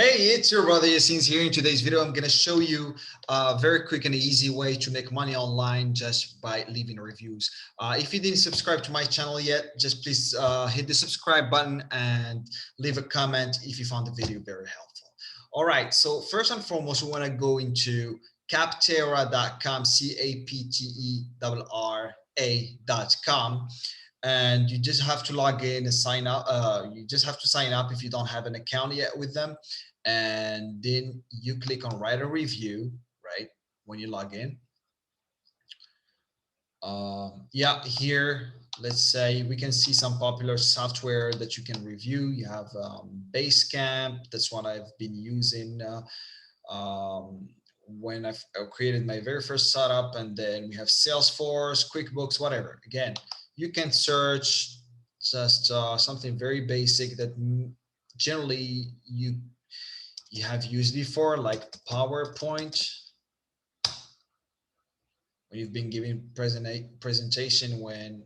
Hey, it's your brother Yassine here. In today's video, I'm going to show you a very quick and easy way to make money online just by leaving reviews. If you didn't subscribe to my channel yet, just please hit the subscribe button and leave a comment if you found the video very helpful. All right, so first and foremost, we want to go into capterra.com, CAPTERRA.com. And you just have to log in and sign up. You just have to sign up if you don't have an account yet with them. And then you click on write a review, right? When you log in. Yeah, here, let's say we can see some popular software that you can review. You have Basecamp. That's what I've been using when I've created my very first setup. And then we have Salesforce, QuickBooks, whatever. Again, you can search just something very basic that generally you have used before, like PowerPoint. When you've been giving presentation when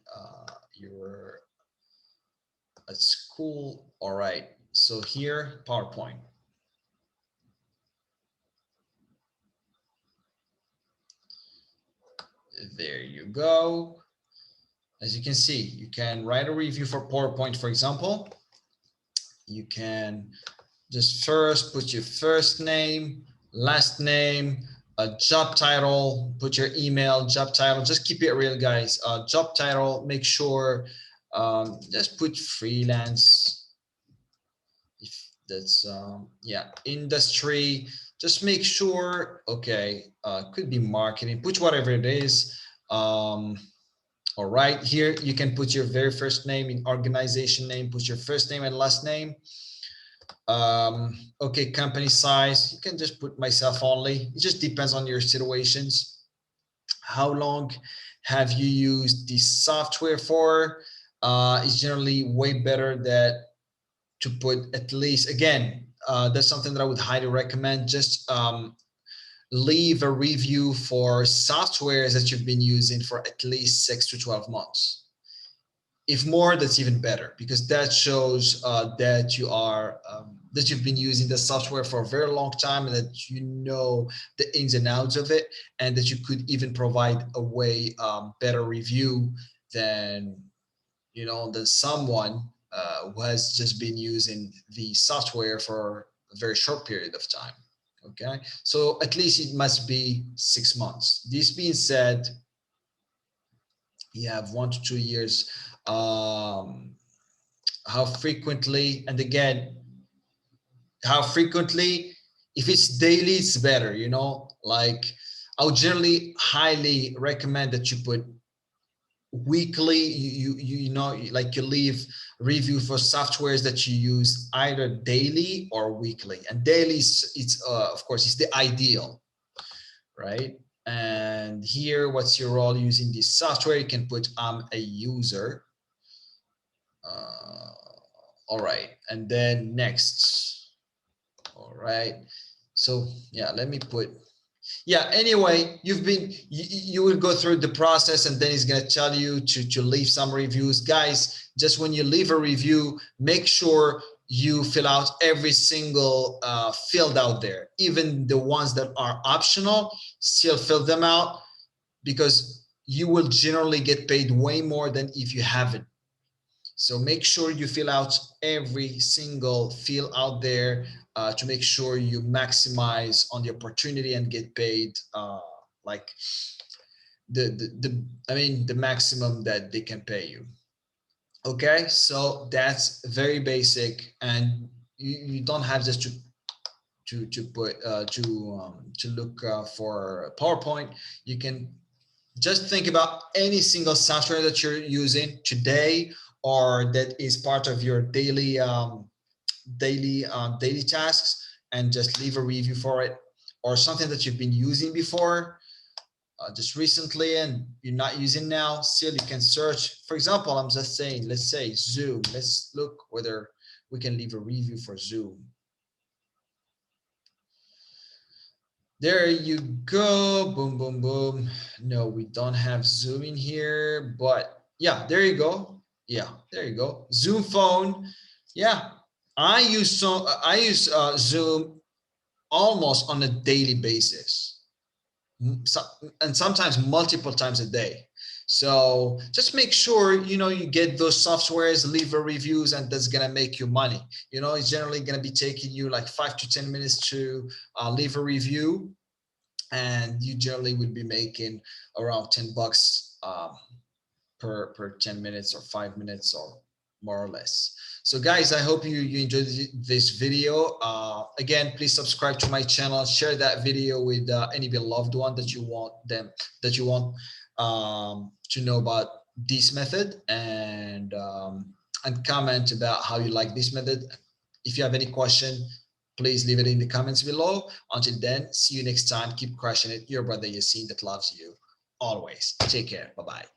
you were at school. All right, so here, PowerPoint. There you go. As you can see, you can write a review for PowerPoint, for example. You can just first put your first name, last name, a job title, put your email, job title. Just keep it real, guys. Job title, make sure just put freelance. If that's yeah, industry. Just make sure. Okay, could be marketing. Put whatever it is. All right, here you can put your very first name, in organization name, put your first name and last name. Okay, company size, you can just put myself only. It just depends on your situations. How long have you used this software for? It's generally way better that to put at least, again, that's something that I would highly recommend. Just leave a review for softwares that you've been using for at least 6 to 12 months. If more, that's even better, because that shows that you are that you've been using the software for a very long time, and that you know the ins and outs of it, and that you could even provide a way better review than than someone who has just been using the software for a very short period of time. Okay, so at least it must be 6 months. This being said, you have 1 to 2 years. How frequently, and again, how frequently, if it's daily, it's better, like I would generally highly recommend that you put weekly. You know, like you leave review for softwares that you use either daily or weekly, and daily it's of course is the ideal, right? And here, what's your role using this software? You can put I'm a user. All right, and then next. All right, so yeah, let me put, yeah, anyway, you will go through the process, and then it's going to tell you to leave some reviews. Guys, just when you leave a review, make sure you fill out every single field out there, even the ones that are optional. Still fill them out, because you will generally get paid way more than if you haven't. So make sure you fill out every single field out there to make sure you maximize on the opportunity and get paid like the maximum that they can pay you. Okay, so that's very basic, and you don't have just to put to look for PowerPoint. You can just think about any single software that you're using today, or that is part of your daily daily tasks, and just leave a review for it, or something that you've been using before just recently and you're not using now. Still, you can search. For example, I'm just saying, let's say Zoom. Let's look whether we can leave a review for Zoom. There you go. Boom, boom, boom. No, we don't have Zoom in here, but yeah, there you go. Yeah, there you go. Zoom phone. Yeah, I use Zoom almost on a daily basis, and sometimes multiple times a day. So just make sure, you get those softwares, leave a reviews, and that's gonna make you money. It's generally gonna be taking you like 5 to 10 minutes to leave a review, and you generally would be making around $10 per 10 minutes or 5 minutes, or more or less. So guys, I hope you enjoyed this video. Again, please subscribe to my channel, share that video with any beloved one that you want to know about this method, and comment about how you like this method. If you have any question, please leave it in the comments below. Until then, see you next time. Keep crushing it. Your brother Yassine that loves you always. Take care. Bye-bye.